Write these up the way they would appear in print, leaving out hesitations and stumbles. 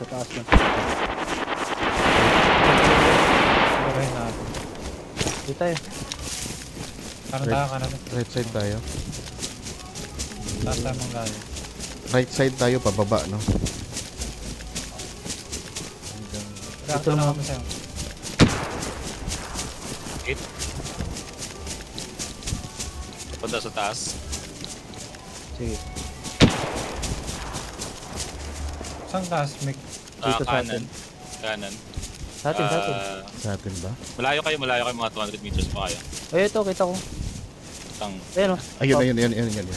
Sa taas lang. Pagahin natin. Dito tayo. Kanan tayo, kanan. Right side tayo. Taas tayo mong layo. Right side tayo, pababa, no? Reactor na kami sa'yo. Punta sa taas. Sige. Saan taas, Mick? Dito sa Kanan. atin. Kanan. Sa atin, sa atin. Sa atin ba? Malayo kayo, mga 200 meters pa kayo. Ay, ito, kita ko. Tang. Ayun o. Ayun.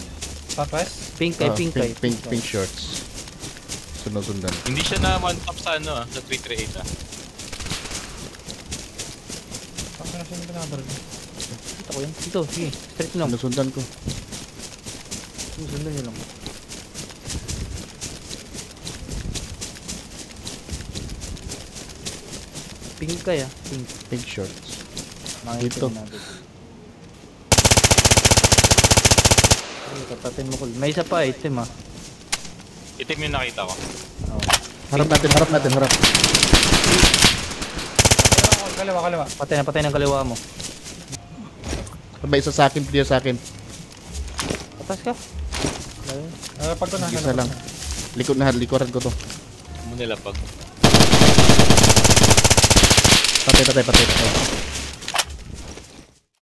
Southwest? Pink kay, Ah, pink kay. Pink shorts. Sunod-sundan. Hindi siya na one top sa ano sa 338 ah. Saan ko na siya binabaril? Kita ko yan. Dito, sige. Straight lang. Sinusundan ko. Sundan nyo lang. Pink kay ah. Pink. Pink shorts. Makikita Dito. natin. Ay, tatatin mo ko. May isa pa item ah. Itim yung nakita ko. Oh. Harap natin. Kaliwa. Patay ng kaliwa mo. Sabay isa sa akin, clear sa akin. Atas ka. Layo. Pag ko na. Isa lang. Likuran ko to. Mo nila pag. Patay.